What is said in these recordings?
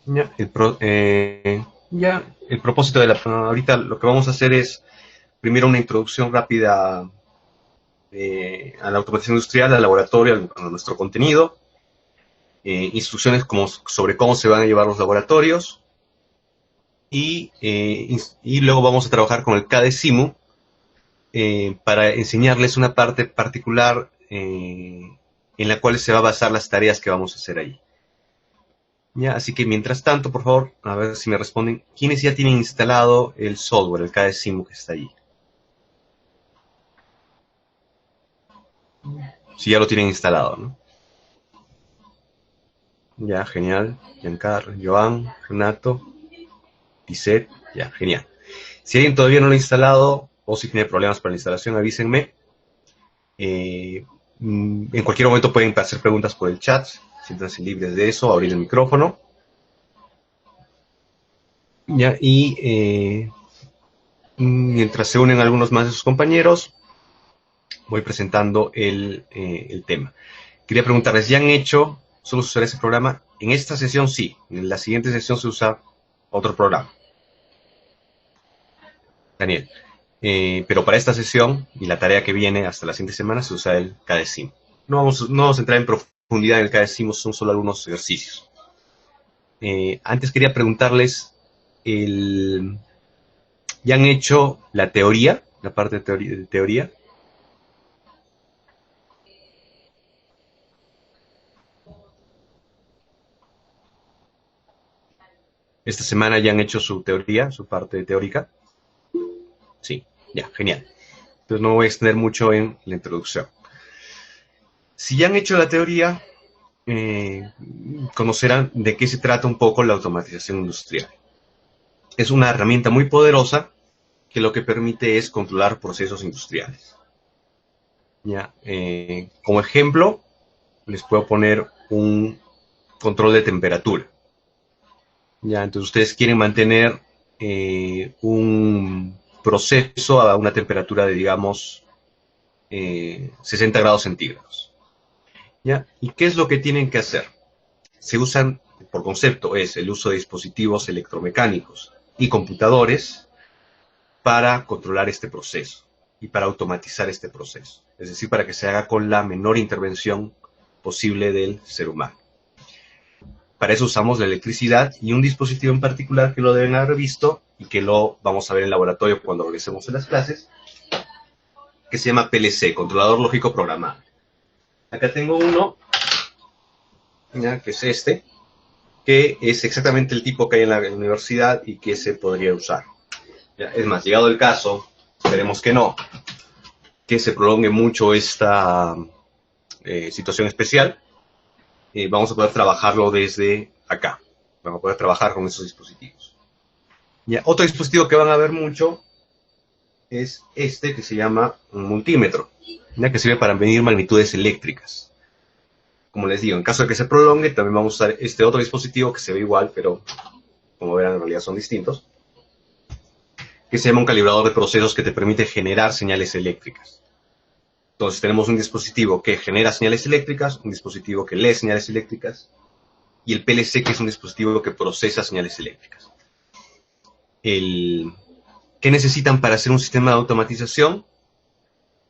Ya, el propósito de ahorita lo que vamos a hacer es primero una introducción rápida a la automatización industrial, al laboratorio, a nuestro contenido, instrucciones sobre cómo se van a llevar los laboratorios y luego vamos a trabajar con el CADE-SIMU para enseñarles una parte particular en la cual se va a basar las tareas que vamos a hacer ahí. Ya, así que mientras tanto, por favor, a ver si me responden, ¿quiénes ya tienen instalado el software, el KDSIMU que está ahí? Si ya lo tienen instalado, ¿no? Ya, genial. Giancarlo, Joan, Renato, Lisette, ya, genial. Si alguien todavía no lo ha instalado o si tiene problemas para la instalación, avísenme. En cualquier momento pueden hacer preguntas por el chat, siéntanse libres de eso, abrir el micrófono. Ya, mientras se unen algunos más de sus compañeros, voy presentando el tema. Quería preguntarles, ¿ya han hecho, solo usar ese programa? En esta sesión sí, en la siguiente sesión se usa otro programa. Daniel. Pero para esta sesión y la tarea que viene hasta la siguiente semana se usa el KDSIM. No vamos a entrar en profundidad en el KDSIM, son solo algunos ejercicios. Antes quería preguntarles, ¿ya han hecho la teoría, la parte de teoría? Esta semana ya han hecho su teoría, su parte teórica. Sí, ya, genial. Entonces no me voy a extender mucho en la introducción. Si ya han hecho la teoría, conocerán de qué se trata un poco la automatización industrial. Es una herramienta muy poderosa que lo que permite es controlar procesos industriales. ¿Ya? Como ejemplo, les puedo poner un control de temperatura. ¿Ya? Entonces ustedes quieren mantener un proceso a una temperatura de, digamos, 60 grados centígrados. ¿Ya? ¿Y qué es lo que tienen que hacer? Se usan, por concepto, es el uso de dispositivos electromecánicos y computadores para controlar este proceso y para automatizar este proceso. Es decir, para que se haga con la menor intervención posible del ser humano. Para eso usamos la electricidad y un dispositivo en particular que lo deben haber visto y que lo vamos a ver en el laboratorio cuando regresemos a las clases, que se llama PLC, controlador lógico programable. Acá tengo uno, ¿ya? Que es este, que es exactamente el tipo que hay en la universidad y que se podría usar. ¿Ya? Es más, llegado el caso, esperemos que no, que se prolongue mucho esta situación especial, vamos a poder trabajarlo desde acá. Vamos a poder trabajar con esos dispositivos. ¿Ya? Otro dispositivo que van a ver mucho es este que se llama un multímetro, ¿ya? Que sirve para medir magnitudes eléctricas. Como les digo, en caso de que se prolongue, también vamos a usar este otro dispositivo que se ve igual, pero como verán en realidad son distintos, que se llama un calibrador de procesos que te permite generar señales eléctricas. Entonces tenemos un dispositivo que genera señales eléctricas, un dispositivo que lee señales eléctricas y el PLC que es un dispositivo que procesa señales eléctricas. ¿Qué necesitan para hacer un sistema de automatización?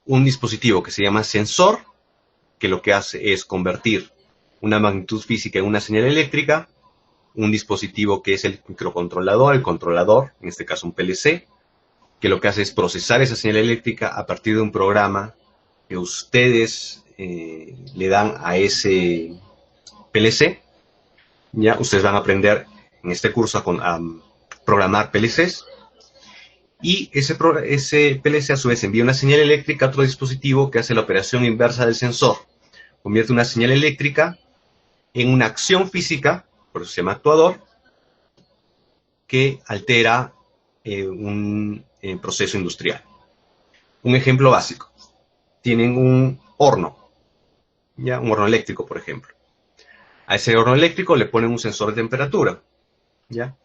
Un dispositivo que se llama sensor, que lo que hace es convertir una magnitud física en una señal eléctrica, un dispositivo que es el microcontrolador, el controlador, en este caso un PLC, que lo que hace es procesar esa señal eléctrica a partir de un programa que ustedes le dan a ese PLC. Ya ustedes van a aprender en este curso a programar PLCs. Y ese PLC a su vez envía una señal eléctrica a otro dispositivo que hace la operación inversa del sensor. Convierte una señal eléctrica en una acción física, por eso se llama actuador, que altera un proceso industrial. Un ejemplo básico. Tienen un horno, ¿ya? Un horno eléctrico, por ejemplo. A ese horno eléctrico le ponen un sensor de temperatura, ¿ya?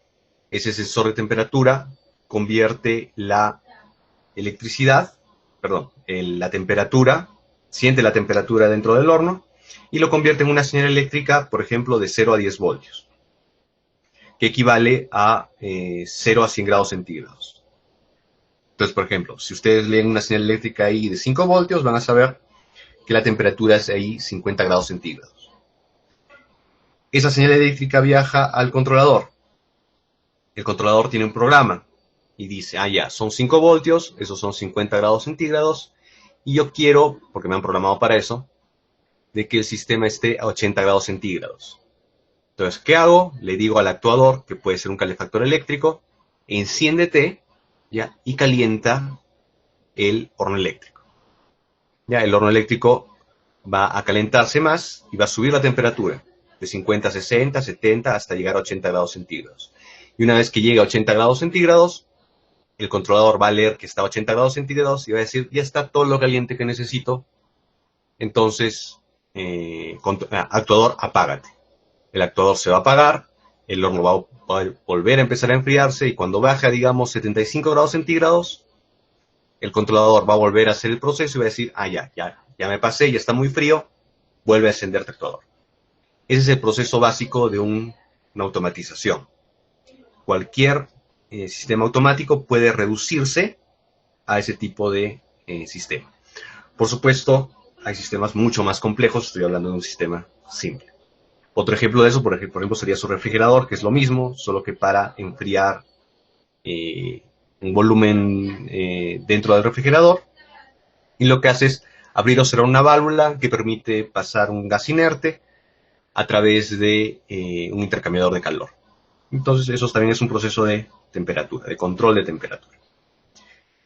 Ese sensor de temperatura convierte la electricidad, perdón, la temperatura, siente la temperatura dentro del horno y lo convierte en una señal eléctrica, por ejemplo, de 0 a 10 voltios. que equivale a 0 a 100 grados centígrados. Entonces, por ejemplo, si ustedes leen una señal eléctrica ahí de 5 voltios, van a saber que la temperatura es ahí 50 grados centígrados. Esa señal eléctrica viaja al controlador. El controlador tiene un programa y dice, ya, son 5 voltios, esos son 50 grados centígrados, y yo quiero, porque me han programado para eso, de que el sistema esté a 80 grados centígrados. Entonces, ¿qué hago? Le digo al actuador, que puede ser un calefactor eléctrico, enciéndete, ¿ya? Y calienta el horno eléctrico. Ya, el horno eléctrico va a calentarse más y va a subir la temperatura de 50 a 60, 70 hasta llegar a 80 grados centígrados. Y una vez que llegue a 80 grados centígrados, el controlador va a leer que está a 80 grados centígrados y va a decir, ya está todo lo caliente que necesito. Entonces, actuador, apágate. El actuador se va a apagar, el horno va a volver a empezar a enfriarse y cuando baja, digamos, 75 grados centígrados, el controlador va a volver a hacer el proceso y va a decir, ya me pasé, ya está muy frío, vuelve a encender el actuador. Ese es el proceso básico de una automatización. Cualquier sistema automático puede reducirse a ese tipo de sistema. Por supuesto, hay sistemas mucho más complejos, estoy hablando de un sistema simple. Otro ejemplo de eso, por ejemplo, sería su refrigerador, que es lo mismo, solo que para enfriar un volumen dentro del refrigerador. Y lo que hace es abrir o cerrar una válvula que permite pasar un gas inerte a través de un intercambiador de calor. Entonces, eso también es un proceso de temperatura, de control de temperatura.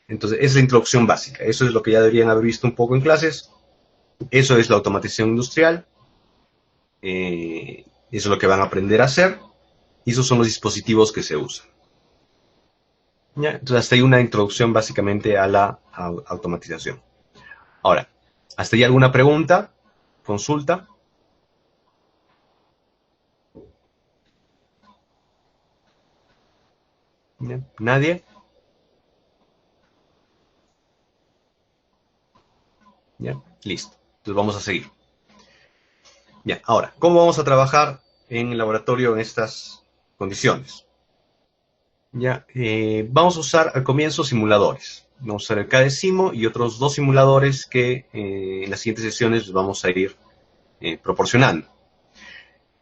Entonces, esa es la introducción básica. Eso es lo que ya deberían haber visto un poco en clases. Eso es la automatización industrial. Eso es lo que van a aprender a hacer. Y esos son los dispositivos que se usan. ¿Ya? Entonces, hasta ahí una introducción básicamente a la automatización. Ahora, ¿hasta ahí alguna pregunta? ¿Consulta? ¿Ya? ¿Nadie? ¿Ya? Listo. Entonces vamos a seguir. Ya, ahora, ¿cómo vamos a trabajar en el laboratorio en estas condiciones? Ya, vamos a usar al comienzo simuladores. Vamos a usar el KDSIMO y otros 2 simuladores que en las siguientes sesiones les vamos a ir proporcionando.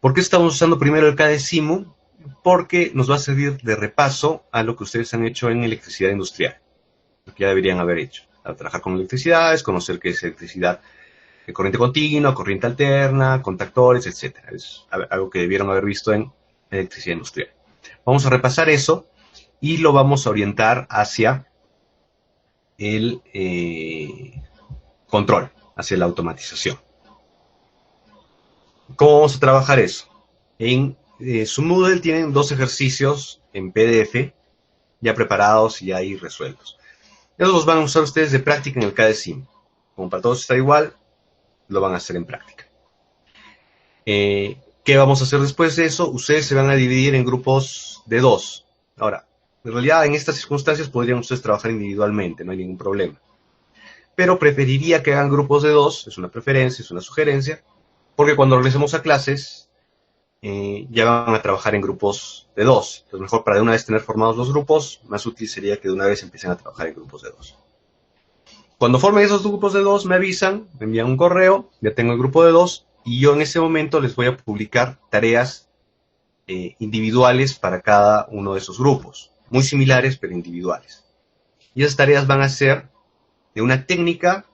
¿Por qué estamos usando primero el KDSIMO? Porque nos va a servir de repaso a lo que ustedes han hecho en electricidad industrial, lo que ya deberían haber hecho. Al trabajar con electricidades, conocer qué es electricidad de corriente continua, corriente alterna, contactores, etc. Es algo que debieron haber visto en electricidad industrial. Vamos a repasar eso y lo vamos a orientar hacia el control, hacia la automatización. ¿Cómo vamos a trabajar eso? En su Moodle tienen 2 ejercicios en PDF ya preparados y ya ahí resueltos. Esos los van a usar ustedes de práctica en el KDSIM. Como para todos está igual, lo van a hacer en práctica. ¿Qué vamos a hacer después de eso? Ustedes se van a dividir en grupos de 2. Ahora, en realidad en estas circunstancias podrían ustedes trabajar individualmente, no hay ningún problema. Pero preferiría que hagan grupos de 2, es una preferencia, es una sugerencia, porque cuando regresemos a clases ya van a trabajar en grupos de 2. Entonces mejor para de una vez tener formados los grupos, más útil sería que de una vez empiecen a trabajar en grupos de 2. Cuando formen esos grupos de 2 me avisan, me envían un correo, ya tengo el grupo de 2 y yo en ese momento les voy a publicar tareas individuales para cada uno de esos grupos, muy similares pero individuales. Y esas tareas van a ser de una técnica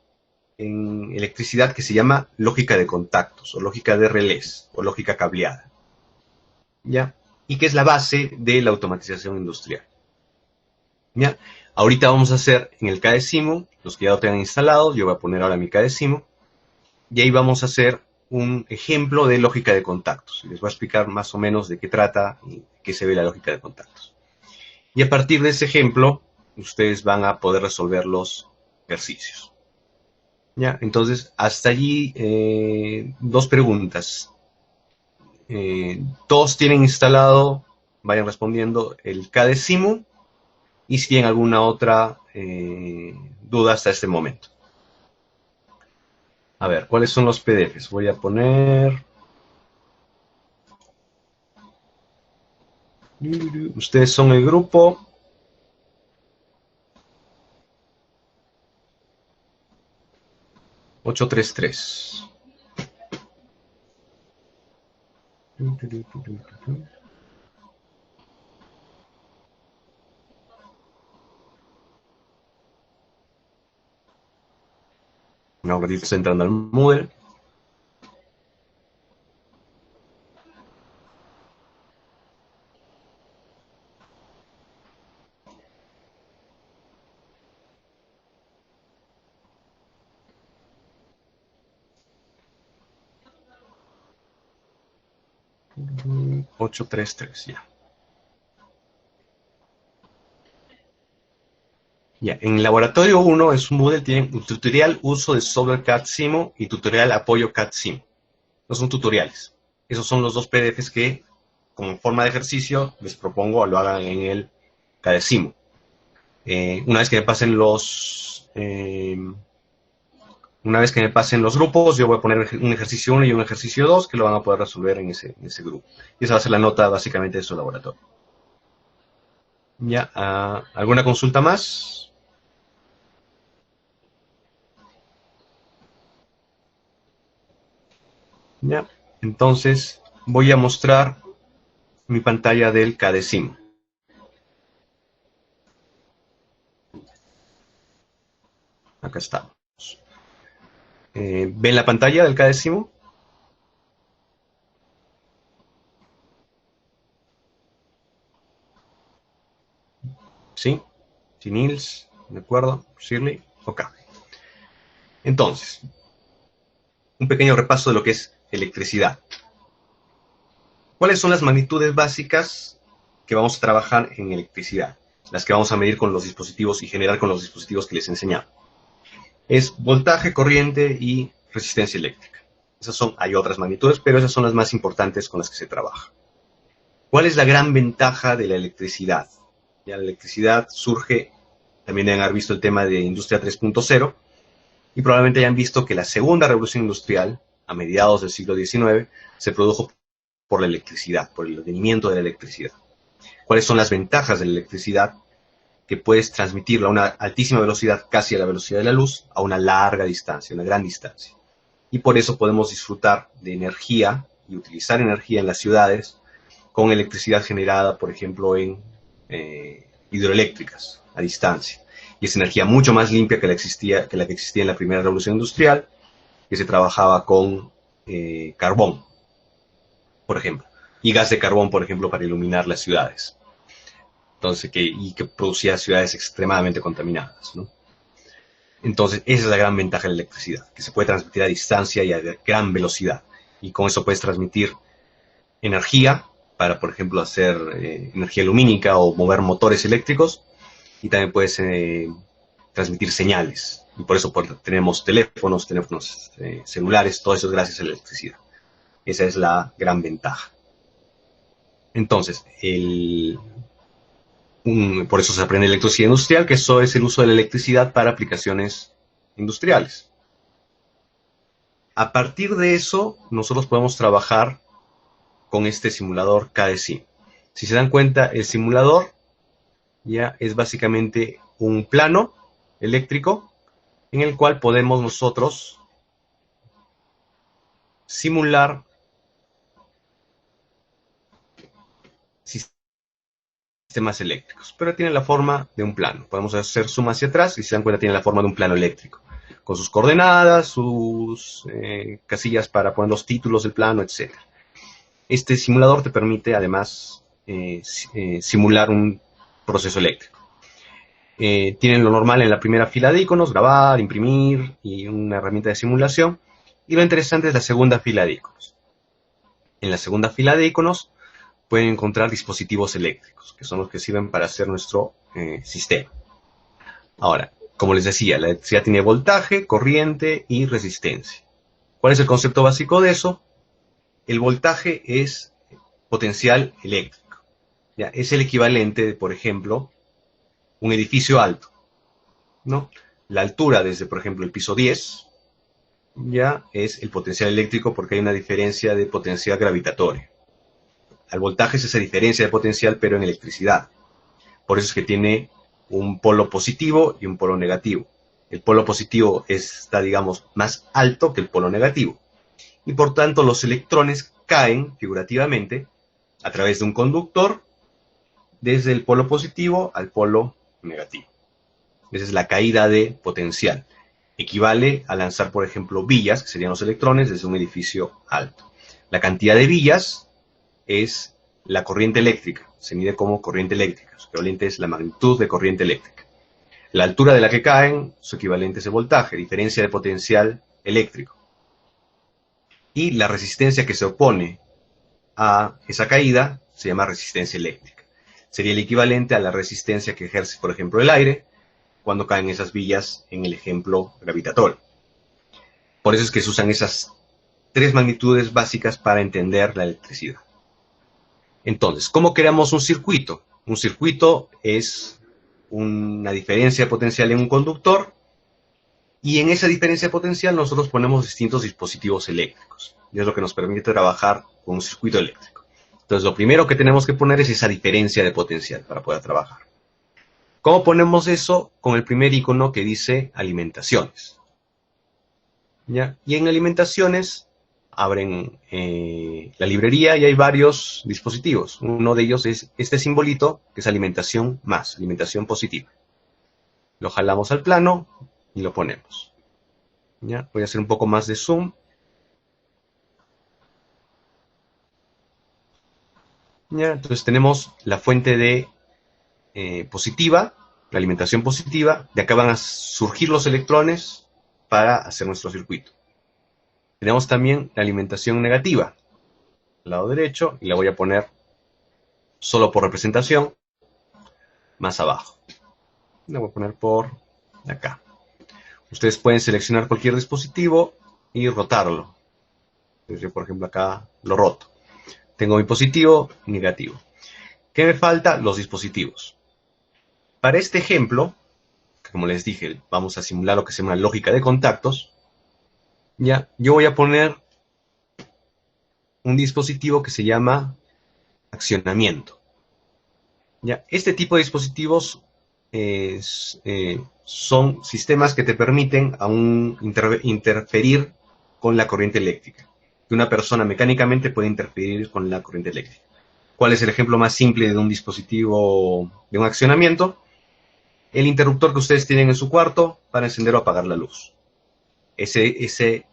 en electricidad que se llama lógica de contactos o lógica de relés o lógica cableada, ¿ya? Y que es la base de la automatización industrial, ¿ya? Ahorita vamos a hacer en el KDSIMO, los que ya lo tengan instalado, yo voy a poner ahora mi KDSIMO, y ahí vamos a hacer un ejemplo de lógica de contactos. Les voy a explicar más o menos de qué trata y qué se ve la lógica de contactos. Y a partir de ese ejemplo, ustedes van a poder resolver los ejercicios. ¿Ya? Entonces, hasta allí 2 preguntas. Todos tienen instalado, vayan respondiendo, el KDSIMO y si tienen alguna otra duda hasta este momento. A ver, ¿cuáles son los PDFs? Voy a poner... Ustedes son el grupo 833. Ahora estoy entrando al Moodle. Mm, 833, ya. Ya, en laboratorio 1 es un Moodle, tiene un tutorial uso de software CAD-SIMO y tutorial apoyo CAD-SIMO. No son tutoriales. Esos son los dos PDFs que, como forma de ejercicio, les propongo lo hagan en el CAD-SIMO. Una vez que me pasen los grupos, yo voy a poner un ejercicio 1 y un ejercicio 2 que lo van a poder resolver en ese grupo. Y esa va a ser la nota básicamente de su laboratorio. Ya, ¿alguna consulta más? Ya, entonces voy a mostrar mi pantalla del CADESIM. Acá estamos. ¿Ven la pantalla del CADESIM? ¿Sí? ¿Sí, Nils? ¿De acuerdo? ¿Shirley? Ok. Entonces, un pequeño repaso de lo que es electricidad. ¿Cuáles son las magnitudes básicas que vamos a trabajar en electricidad? Las que vamos a medir con los dispositivos y generar con los dispositivos que les enseñamos. Es voltaje, corriente y resistencia eléctrica. Hay otras magnitudes, pero esas son las más importantes con las que se trabaja. ¿Cuál es la gran ventaja de la electricidad? Ya la electricidad surge, también deben haber visto el tema de Industria 3.0, y probablemente hayan visto que la segunda revolución industrial, a mediados del siglo XIX, se produjo por la electricidad, por el advenimiento de la electricidad. ¿Cuáles son las ventajas de la electricidad? Que puedes transmitirla a una altísima velocidad, casi a la velocidad de la luz, a una larga distancia, una gran distancia. Y por eso podemos disfrutar de energía y utilizar energía en las ciudades con electricidad generada, por ejemplo, en hidroeléctricas a distancia. Y es energía mucho más limpia que la que existía en la primera revolución industrial, que se trabajaba con carbón, por ejemplo, y gas de carbón, por ejemplo, para iluminar las ciudades. Entonces, que producía ciudades extremadamente contaminadas, ¿no? Entonces, esa es la gran ventaja de la electricidad, que se puede transmitir a distancia y a gran velocidad. Y con eso puedes transmitir energía para, por ejemplo, hacer energía lumínica o mover motores eléctricos. Y también puedes transmitir señales. Y por eso tenemos teléfonos celulares, todo eso es gracias a la electricidad. Esa es la gran ventaja. Entonces, por eso se aprende electricidad industrial, que eso es el uso de la electricidad para aplicaciones industriales. A partir de eso, nosotros podemos trabajar con este simulador KDSIM. Si se dan cuenta, el simulador ya es básicamente un plano eléctrico en el cual podemos nosotros simular sistemas eléctricos, pero tiene la forma de un plano. Podemos hacer zoom hacia atrás y si se dan cuenta tiene la forma de un plano eléctrico, con sus coordenadas, sus casillas para poner los títulos del plano, etc. Este simulador te permite además simular un proceso eléctrico. Tienen lo normal en la primera fila de iconos, grabar, imprimir y una herramienta de simulación. Y lo interesante es la segunda fila de iconos. En la segunda fila de iconos pueden encontrar dispositivos eléctricos, que son los que sirven para hacer nuestro sistema. Ahora, como les decía, la electricidad tiene voltaje, corriente y resistencia. ¿Cuál es el concepto básico de eso? El voltaje es potencial eléctrico. ¿Ya? Es el equivalente de, por ejemplo, un edificio alto, ¿no? La altura desde, por ejemplo, el piso 10 ya es el potencial eléctrico porque hay una diferencia de potencial gravitatoria. al voltaje es esa diferencia de potencial, pero en electricidad. Por eso es que tiene un polo positivo y un polo negativo. El polo positivo está, digamos, más alto que el polo negativo. Y por tanto los electrones caen, figurativamente, a través de un conductor, desde el polo positivo al polo negativo. Esa es la caída de potencial. Equivale a lanzar, por ejemplo, villas, que serían los electrones, desde un edificio alto. La cantidad de villas es la corriente eléctrica, se mide como corriente eléctrica, su equivalente es la magnitud de corriente eléctrica. La altura de la que caen, su equivalente es el voltaje, diferencia de potencial eléctrico. Y la resistencia que se opone a esa caída se llama resistencia eléctrica. Sería el equivalente a la resistencia que ejerce, por ejemplo, el aire cuando caen esas villas en el ejemplo gravitatorio. Por eso es que se usan esas tres magnitudes básicas para entender la electricidad. Entonces, ¿cómo creamos un circuito? Un circuito es una diferencia potencial en un conductor y en esa diferencia potencial nosotros ponemos distintos dispositivos eléctricos. Y es lo que nos permite trabajar con un circuito eléctrico. Entonces, lo primero que tenemos que poner es esa diferencia de potencial para poder trabajar. ¿Cómo ponemos eso? Con el primer icono que dice alimentaciones. ¿Ya? Y en alimentaciones abren la librería y hay varios dispositivos. Uno de ellos es este simbolito, que es alimentación más, alimentación positiva. Lo jalamos al plano y lo ponemos. ¿Ya? Voy a hacer un poco más de zoom. ¿Ya? Entonces tenemos la fuente de positiva, la alimentación positiva. De acá van a surgir los electrones para hacer nuestro circuito. Tenemos también la alimentación negativa, al lado derecho, y la voy a poner solo por representación, más abajo. La voy a poner por acá. Ustedes pueden seleccionar cualquier dispositivo y rotarlo. Yo, por ejemplo, acá lo roto. Tengo mi positivo y negativo. ¿Qué me falta? Los dispositivos. Para este ejemplo, como les dije, vamos a simular lo que se llama lógica de contactos. Ya, yo voy a poner un dispositivo que se llama accionamiento. Ya, este tipo de dispositivos son sistemas que te permiten aún interferir con la corriente eléctrica. Que una persona mecánicamente puede interferir con la corriente eléctrica. ¿Cuál es el ejemplo más simple de un dispositivo de un accionamiento? El interruptor que ustedes tienen en su cuarto para encender o apagar la luz. Ese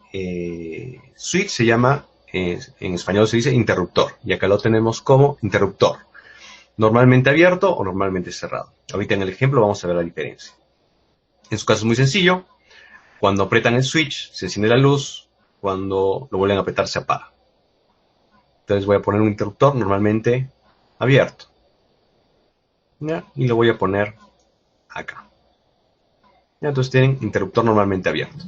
switch se llama, en español se dice interruptor, y acá lo tenemos como interruptor, normalmente abierto o normalmente cerrado. Ahorita en el ejemplo vamos a ver la diferencia. En su caso es muy sencillo, cuando apretan el switch se enciende la luz, cuando lo vuelven a apretar se apaga. Entonces voy a poner un interruptor normalmente abierto, ¿ya? Y lo voy a poner acá. ¿Ya? Entonces tienen interruptor normalmente abierto.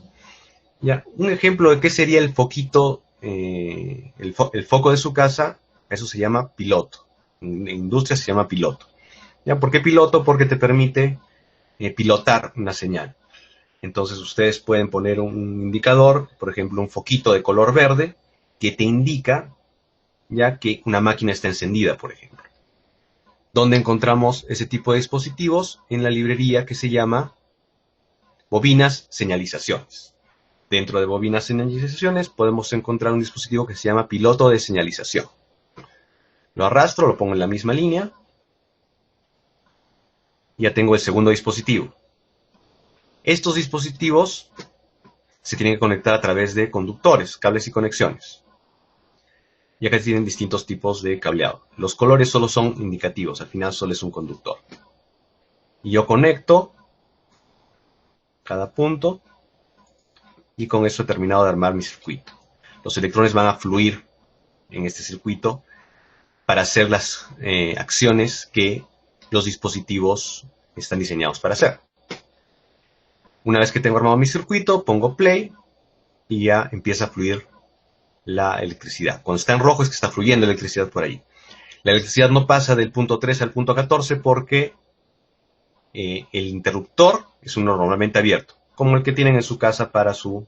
Ya, un ejemplo de qué sería el foquito, el foco de su casa, eso se llama piloto. En industria se llama piloto. ¿Ya? ¿Por qué piloto? Porque te permite pilotar una señal. Entonces ustedes pueden poner un indicador, por ejemplo un foquito de color verde, que te indica ya que una máquina está encendida, por ejemplo. ¿Dónde encontramos ese tipo de dispositivos? En la librería que se llama bobinas señalizaciones. Dentro de bobinas señalizaciones podemos encontrar un dispositivo que se llama piloto de señalización. Lo arrastro, lo pongo en la misma línea. Ya tengo el segundo dispositivo. Estos dispositivos se tienen que conectar a través de conductores, cables y conexiones. Y acá tienen distintos tipos de cableado. Los colores solo son indicativos, al final solo es un conductor. Y yo conecto cada punto. Y con eso he terminado de armar mi circuito. Los electrones van a fluir en este circuito para hacer las acciones que los dispositivos están diseñados para hacer. Una vez que tengo armado mi circuito, pongo play y ya empieza a fluir la electricidad. Cuando está en rojo es que está fluyendo electricidad por ahí. La electricidad no pasa del punto 3 al punto 14 porque el interruptor es uno normalmente abierto, como el que tienen en su casa para su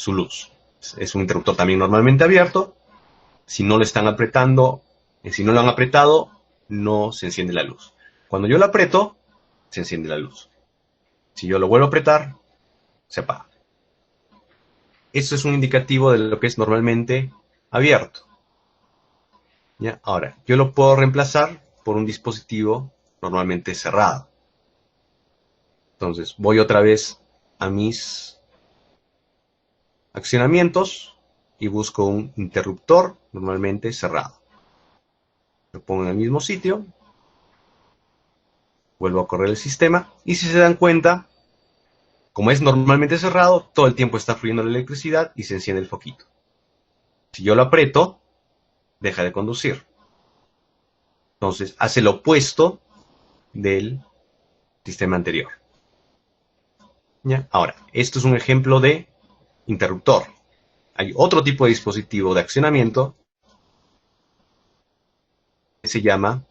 luz. Es un interruptor también normalmente abierto. Si no lo están apretando Si no lo han apretado, no se enciende la luz. Cuando yo lo aprieto, se enciende la luz. Si yo lo vuelvo a apretar, se apaga. Esto es un indicativo de lo que es normalmente abierto. ¿Ya? Ahora, yo lo puedo reemplazar por un dispositivo normalmente cerrado. Entonces, voy otra vez a mis accionamientos y busco un interruptor normalmente cerrado. Lo pongo en el mismo sitio, vuelvo a correr el sistema y si se dan cuenta, como es normalmente cerrado, todo el tiempo está fluyendo la electricidad y se enciende el foquito. Si yo lo aprieto, deja de conducir. Entonces, hace lo opuesto del sistema anterior. ¿Ya? Ahora, esto es un ejemplo de interruptor. Hay otro tipo de dispositivo de accionamiento que se llama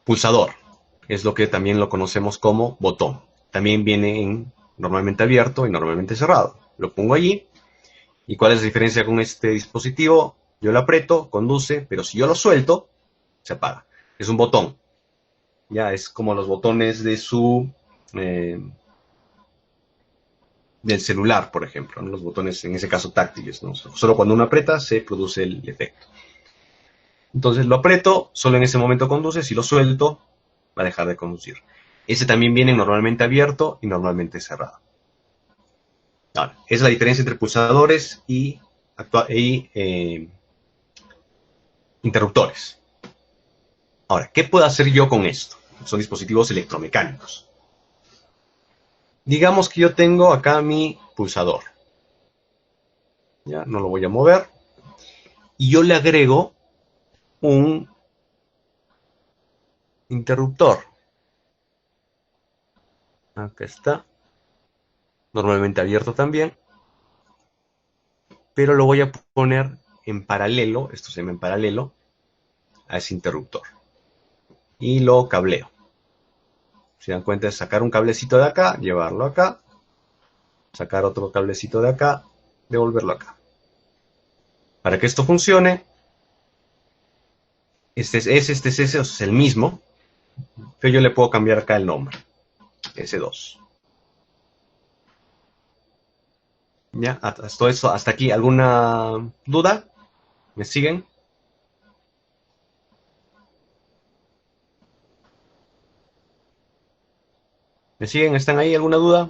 pulsador. Es lo que también lo conocemos como botón. También viene normalmente abierto y normalmente cerrado. Lo pongo allí. ¿Y cuál es la diferencia con este dispositivo? Yo lo aprieto, conduce, pero si yo lo suelto, se apaga. Es un botón. Ya es como los botones de del celular, por ejemplo, ¿no? Los botones, en ese caso, táctiles, ¿no? Solo cuando uno aprieta se produce el efecto. Entonces lo aprieto, solo en ese momento conduce, si lo suelto, va a dejar de conducir. Ese también viene normalmente abierto y normalmente cerrado. Ahora, esa es la diferencia entre pulsadores y interruptores. Ahora, ¿qué puedo hacer yo con esto? Son dispositivos electromecánicos. Digamos que yo tengo acá mi pulsador. Ya, no lo voy a mover. Y yo le agrego un interruptor. Acá está. Normalmente abierto también. Pero lo voy a poner en paralelo, esto se llama en paralelo, a ese interruptor. Y lo cableo. Si dan cuenta es sacar un cablecito de acá, llevarlo acá, sacar otro cablecito de acá, devolverlo acá. Para que esto funcione, este es el mismo, pero yo le puedo cambiar acá el nombre, S2. ¿Ya? Hasta eso, hasta aquí, ¿alguna duda? ¿Me siguen? ¿Me siguen? ¿Están ahí? ¿Alguna duda?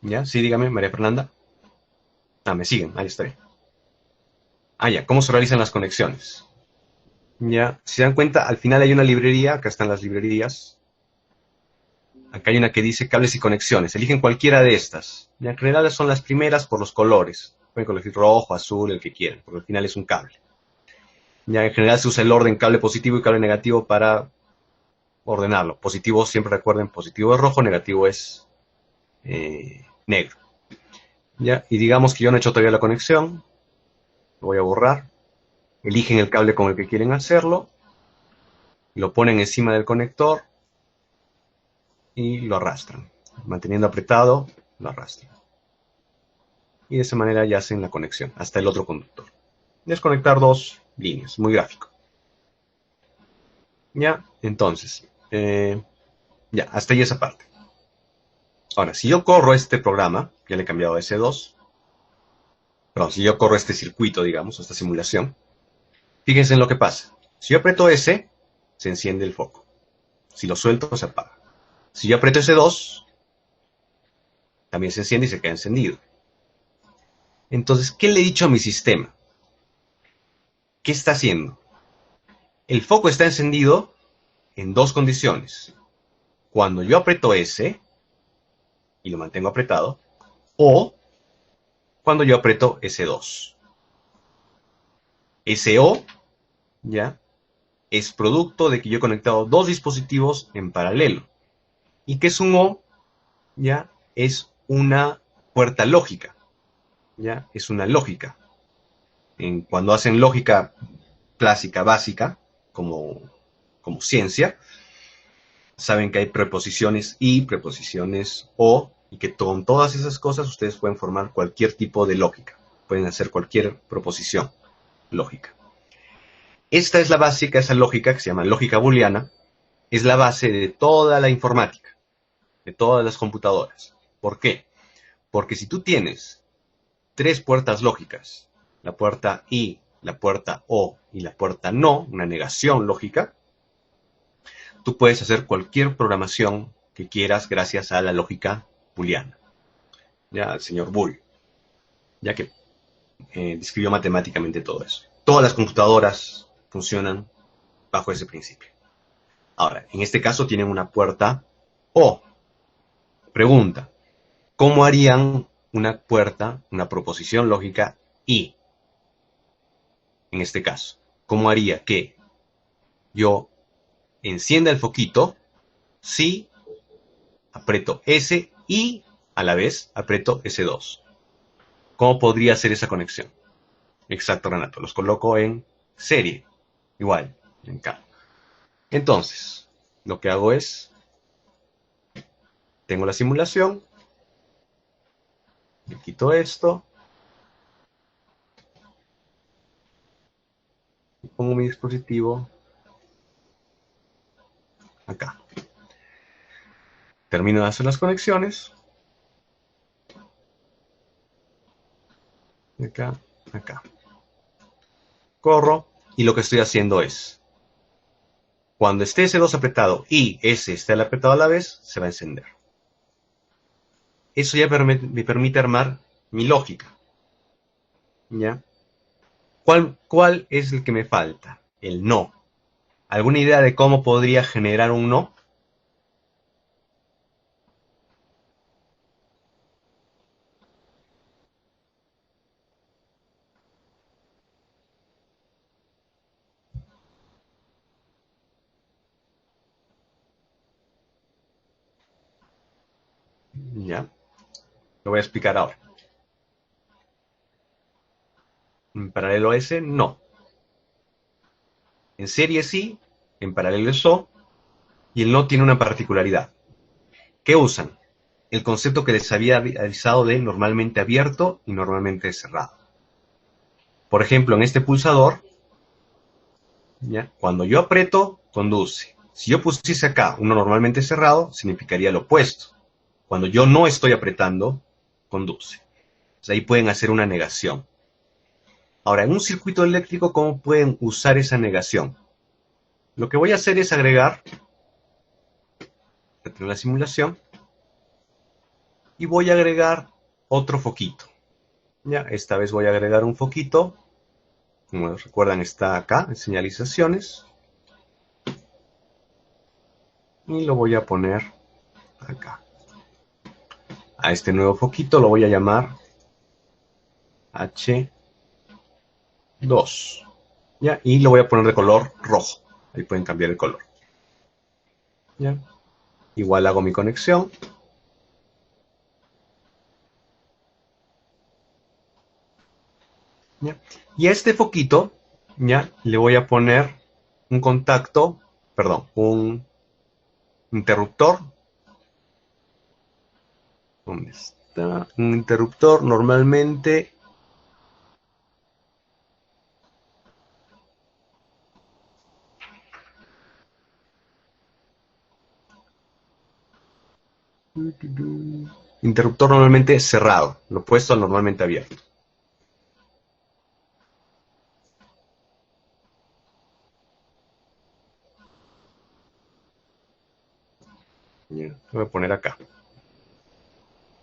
¿Ya? Sí, dígame, María Fernanda. Ah, me siguen, ahí está bien. Ah, ya, ¿cómo se realizan las conexiones? Ya, si se dan cuenta, al final hay una librería, acá están las librerías. Acá hay una que dice cables y conexiones. Eligen cualquiera de estas. Ya, en general son las primeras por los colores. Pueden elegir rojo, azul, el que quieran, porque al final es un cable. Ya, en general se usa el orden cable positivo y cable negativo para ordenarlo. Positivo, siempre recuerden, positivo es rojo, negativo es negro. Ya, y digamos que yo no he hecho todavía la conexión. Lo voy a borrar. Eligen el cable con el que quieren hacerlo. Lo ponen encima del conector. Y lo arrastran. Manteniendo apretado, lo arrastran. Y de esa manera ya hacen la conexión hasta el otro conductor. Desconectar dos líneas, muy gráfico. Ya, entonces, ya, hasta ahí esa parte. Ahora, si yo corro este programa, ya le he cambiado a S2, perdón, si yo corro este circuito, digamos, esta simulación, fíjense en lo que pasa. Si yo aprieto S, se enciende el foco. Si lo suelto, se apaga. Si yo aprieto S2, también se enciende y se queda encendido. Entonces, ¿qué le he dicho a mi sistema? ¿Qué está haciendo? El foco está encendido en dos condiciones. Cuando yo aprieto S y lo mantengo apretado, o cuando yo aprieto S2. SO, ¿ya? Es producto de que yo he conectado dos dispositivos en paralelo. ¿Y qué es un O? ¿Ya? Es una puerta lógica. ¿Ya? Es una lógica. Cuando hacen lógica clásica básica, como ciencia, saben que hay preposiciones y preposiciones o Y que con todas esas cosas ustedes pueden formar cualquier tipo de lógica. Pueden hacer cualquier proposición lógica. Esta es la básica, esa lógica que se llama lógica booleana, es la base de toda la informática, de todas las computadoras. ¿Por qué? Porque si tú tienes 3 puertas lógicas, la puerta I, la puerta O y la puerta no, una negación lógica, tú puedes hacer cualquier programación que quieras gracias a la lógica booleana. Ya, el señor Boole, ya que describió matemáticamente todo eso. Todas las computadoras funcionan bajo ese principio. Ahora, en este caso tienen una puerta O. Pregunta, ¿cómo harían una puerta, una proposición lógica I? En este caso, ¿cómo haría que yo encienda el foquito si aprieto S y a la vez aprieto S2? ¿Cómo podría hacer esa conexión? Exacto, Renato, los coloco en serie, igual, en K. Entonces, lo que hago es, tengo la simulación, le quito esto, y pongo mi dispositivo acá. Termino de hacer las conexiones, de acá, acá. Corro, y lo que estoy haciendo es, cuando esté S2 apretado y S esté apretado a la vez, se va a encender. Eso ya me permite armar mi lógica. ¿Ya? ¿Cuál es el que me falta? El no. ¿Alguna idea de cómo podría generar un no? ¿Ya? Lo voy a explicar ahora. En paralelo a ese, no. En serie sí, en paralelo es o, y el no tiene una particularidad. ¿Qué usan? El concepto que les había avisado de normalmente abierto y normalmente cerrado. Por ejemplo, en este pulsador, ¿ya? Cuando yo aprieto, conduce. Si yo pusiese acá uno normalmente cerrado, significaría lo opuesto. Cuando yo no estoy apretando, conduce. Entonces ahí pueden hacer una negación. Ahora, en un circuito eléctrico, ¿cómo pueden usar esa negación? Lo que voy a hacer es agregar, retener la simulación, y voy a agregar otro foquito. Ya, esta vez voy a agregar un foquito. Como recuerdan, está acá en señalizaciones. Y lo voy a poner acá. A este nuevo foquito lo voy a llamar H2. ¿Ya? Y lo voy a poner de color rojo. Ahí pueden cambiar el color. ¿Ya? Igual hago mi conexión. ¿Ya? Y a este foquito, ¿ya? Le voy a poner un contacto, perdón, un interruptor. ¿Dónde está? Un interruptor normalmente cerrado, lo opuesto al normalmente abierto. Lo voy a poner acá.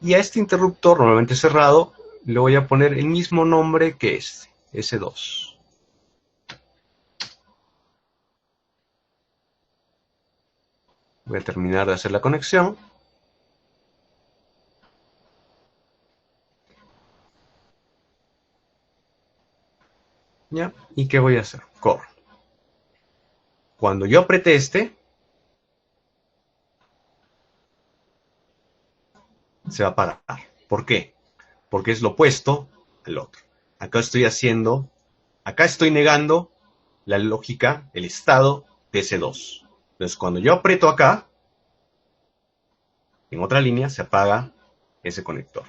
Y a este interruptor normalmente cerrado le voy a poner el mismo nombre que este, S2. Voy a terminar de hacer la conexión. ¿Ya? ¿Y qué voy a hacer? Corro. Cuando yo apriete este, se va a parar. ¿Por qué? Porque es lo opuesto al otro. Acá estoy negando la lógica, el estado de S2. Entonces, cuando yo aprieto acá, en otra línea se apaga ese conector.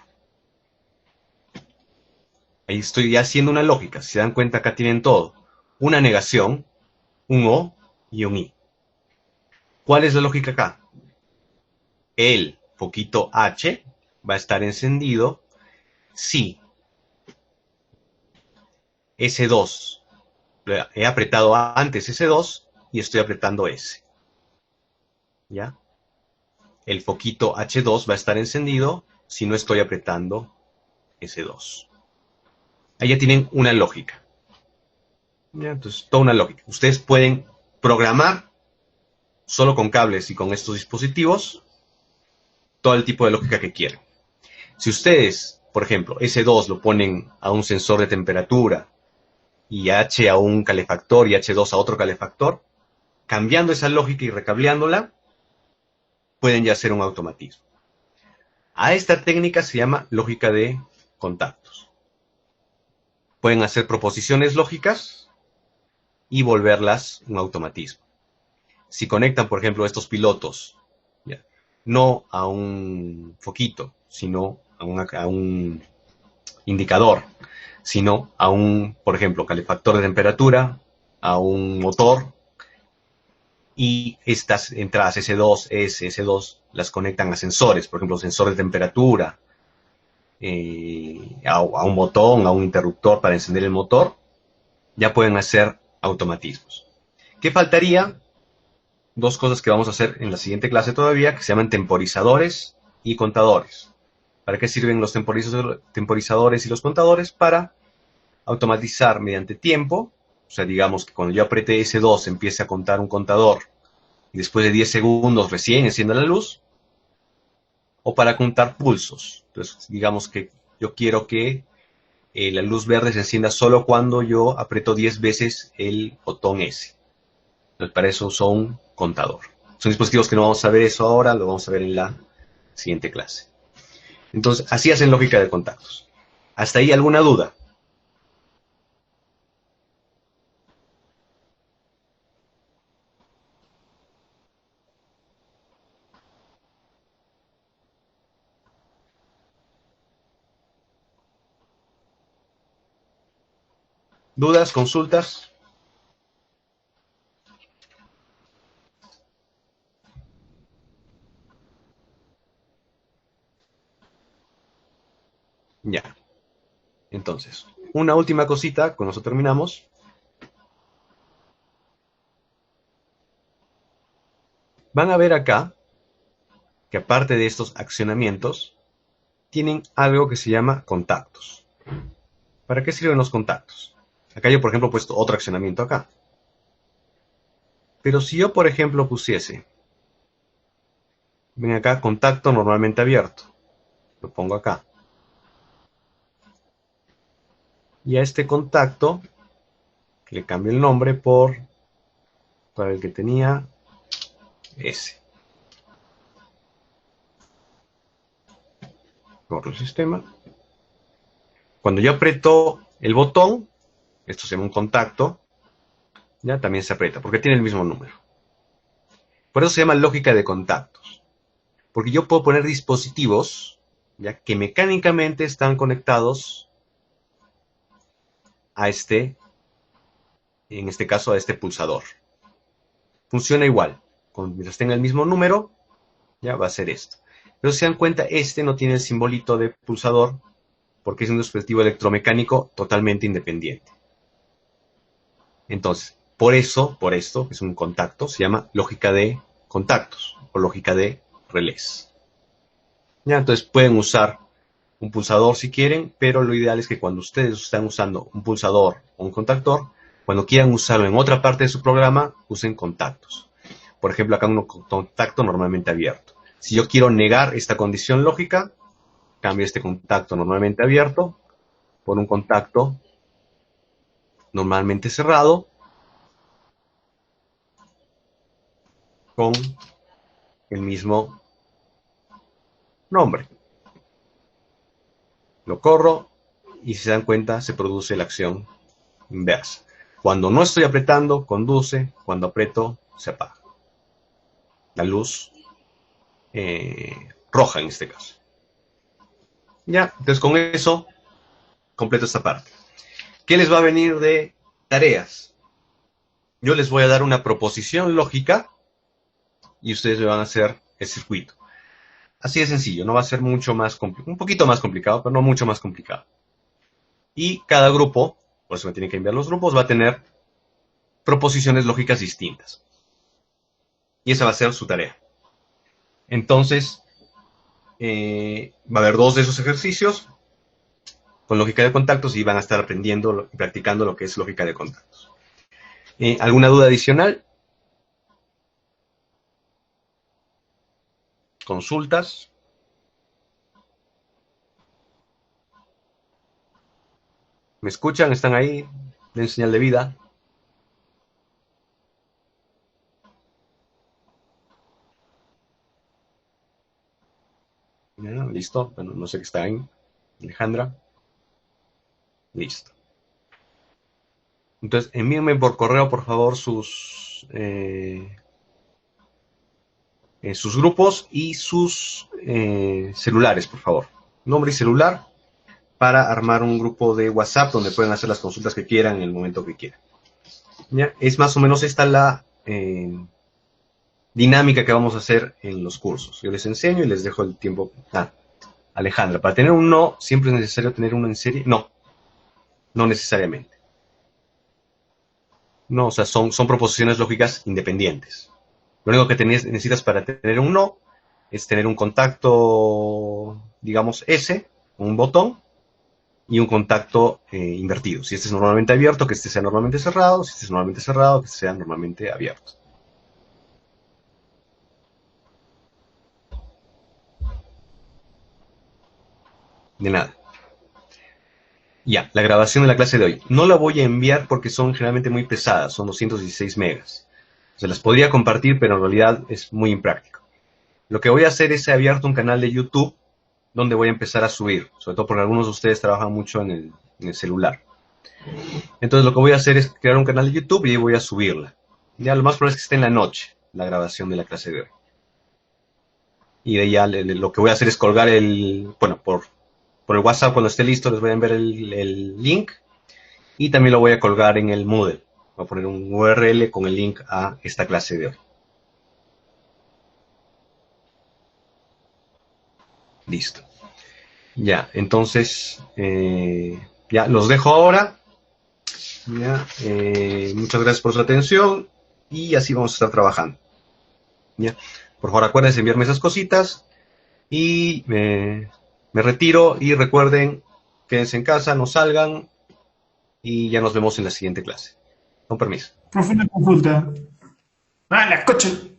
Ahí estoy ya haciendo una lógica. Si se dan cuenta, acá tienen todo. Una negación, un O y un I. ¿Cuál es la lógica acá? El foquito H va a estar encendido si S2, he apretado antes S2 y estoy apretando S. ¿Ya? El foquito H2 va a estar encendido si no estoy apretando S2. Ahí ya tienen una lógica. ¿Ya? Entonces, toda una lógica. Ustedes pueden programar solo con cables y con estos dispositivos todo el tipo de lógica que quieran. Si ustedes, por ejemplo, S2 lo ponen a un sensor de temperatura y H a un calefactor y H2 a otro calefactor, cambiando esa lógica y recableándola, pueden ya hacer un automatismo. A esta técnica se llama lógica de contactos. Pueden hacer proposiciones lógicas y volverlas un automatismo. Si conectan, por ejemplo, estos pilotos, ¿ya?, no a un foquito, sino a un indicador, sino a un, por ejemplo, calefactor de temperatura, a un motor, y estas entradas S2, S2 las conectan a sensores, por ejemplo, sensor de temperatura, a un botón, a un interruptor para encender el motor, ya pueden hacer automatismos. ¿Qué faltaría? Dos cosas que vamos a hacer en la siguiente clase todavía, que se llaman temporizadores y contadores. ¿Para qué sirven los temporizadores y los contadores? Para automatizar mediante tiempo. O sea, digamos que cuando yo apriete S2 empiece a contar un contador y después de 10 segundos recién encienda la luz. O para contar pulsos. Entonces, digamos que yo quiero que la luz verde se encienda solo cuando yo aprieto 10 veces el botón S. Entonces, para eso son un contador. Son dispositivos que no vamos a ver eso ahora, lo vamos a ver en la siguiente clase. Entonces, así hacen lógica de contactos. ¿Hasta ahí alguna duda? ¿Dudas? ¿Consultas? Ya. Entonces, una última cosita, con eso terminamos. Van a ver acá que aparte de estos accionamientos, tienen algo que se llama contactos. ¿Para qué sirven los contactos? Acá yo, por ejemplo, he puesto otro accionamiento acá. Pero si yo, por ejemplo, pusiese, ven acá, contacto normalmente abierto. Lo pongo acá. Y a este contacto le cambio el nombre para el que tenía S. Corro el sistema. Cuando yo aprieto el botón, esto se llama un contacto, ya también se aprieta, porque tiene el mismo número. Por eso se llama lógica de contactos. Porque yo puedo poner dispositivos, ya, que mecánicamente están conectados a en este caso, a este pulsador. Funciona igual. Mientras tenga el mismo número, ya va a ser esto. Pero si se dan cuenta, este no tiene el simbolito de pulsador porque es un dispositivo electromecánico totalmente independiente. Entonces, por esto, que es un contacto, se llama lógica de contactos o lógica de relés. Ya, entonces pueden usar un pulsador si quieren, pero lo ideal es que cuando ustedes están usando un pulsador o un contactor, cuando quieran usarlo en otra parte de su programa, usen contactos. Por ejemplo, acá un contacto normalmente abierto. Si yo quiero negar esta condición lógica, cambio este contacto normalmente abierto por un contacto normalmente cerrado con el mismo nombre. Lo corro y si se dan cuenta se produce la acción inversa. Cuando no estoy apretando, conduce. Cuando aprieto, se apaga. La luz roja en este caso. Ya, entonces con eso completo esta parte. ¿Qué les va a venir de tareas? Yo les voy a dar una proposición lógica y ustedes me van a hacer el circuito. Así de sencillo, no va a ser mucho más complicado, un poquito más complicado, pero no mucho más complicado. Y cada grupo, por eso me tienen que enviar los grupos, va a tener proposiciones lógicas distintas. Y esa va a ser su tarea. Entonces, va a haber 2 de esos ejercicios con lógica de contactos y van a estar aprendiendo y practicando lo que es lógica de contactos. ¿Alguna duda adicional? ¿Consultas? ¿Me escuchan? ¿Están ahí? ¿Den señal de vida? ¿Ya? ¿Listo? Bueno, no sé qué está ahí. Alejandra. Listo. Entonces, envíenme por correo, por favor, sus grupos y sus celulares, por favor. Nombre y celular para armar un grupo de WhatsApp donde pueden hacer las consultas que quieran en el momento que quieran. ¿Ya? Es más o menos esta la dinámica que vamos a hacer en los cursos. Yo les enseño y les dejo el tiempo. Alejandra, para tener un no, ¿siempre es necesario tener uno en serie? No, no necesariamente. No, o sea, son proposiciones lógicas independientes. Lo único que necesitas para tener un no es tener un contacto, digamos, S, un botón, y un contacto invertido. Si este es normalmente abierto, que este sea normalmente cerrado. Si este es normalmente cerrado, que este sea normalmente abierto. De nada. Ya, la grabación de la clase de hoy. No la voy a enviar porque son generalmente muy pesadas, son 216 megas. Se las podría compartir, pero en realidad es muy impráctico. Lo que voy a hacer es abierto un canal de YouTube donde voy a empezar a subir, sobre todo porque algunos de ustedes trabajan mucho en el celular. Entonces lo que voy a hacer es crear un canal de YouTube y ahí voy a subirla. Ya lo más probable es que esté en la noche, la grabación de la clase de hoy. Y de ahí ya lo que voy a hacer es colgar bueno, por el WhatsApp cuando esté listo les voy a enviar el link y también lo voy a colgar en el Moodle. Voy a poner un URL con el link a esta clase de hoy. Listo. Ya, entonces, ya los dejo ahora. Ya, muchas gracias por su atención y así vamos a estar trabajando. Ya, por favor acuérdense de enviarme esas cositas y me retiro y recuerden, quédense en casa, no salgan y ya nos vemos en la siguiente clase. Con permiso. Profe, una consulta. Ah, la coche.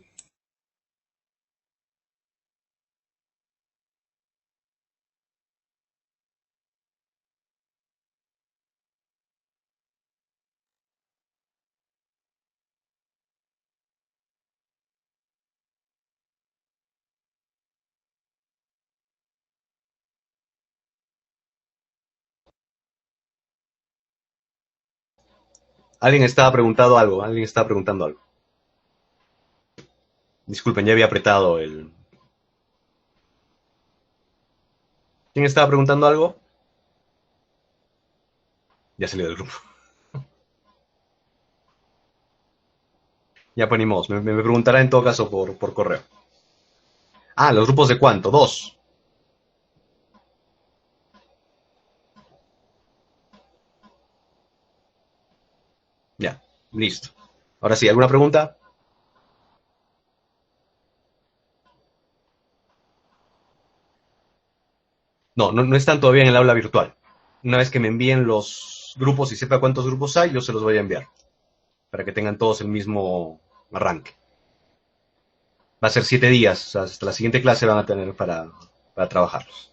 Alguien estaba preguntando algo, alguien estaba preguntando algo. Disculpen, ya había apretado el... ¿Quién estaba preguntando algo? Ya salió del grupo. Ya ponimos, me preguntará en todo caso por correo. ¿Los grupos de cuánto? 2. Ya, listo. Ahora sí, ¿alguna pregunta? No, no están todavía en el aula virtual. Una vez que me envíen los grupos y sepa cuántos grupos hay, yo se los voy a enviar. Para que tengan todos el mismo arranque. Va a ser 7 días, o sea, hasta la siguiente clase van a tener para trabajarlos.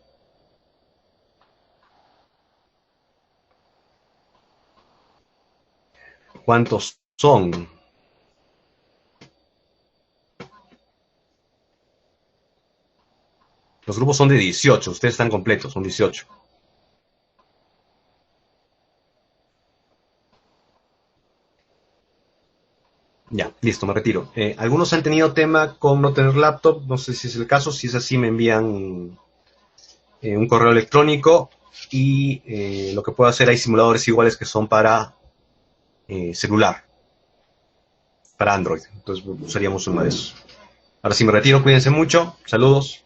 ¿Cuántos son? Los grupos son de 18, ustedes están completos, son 18. Ya, listo, me retiro. Algunos han tenido tema con no tener laptop, no sé si es el caso, si es así me envían un correo electrónico y lo que puedo hacer, hay simuladores iguales que son para celular, para Android. Entonces usaríamos uno de esos. Ahora sí me retiro, cuídense mucho, saludos.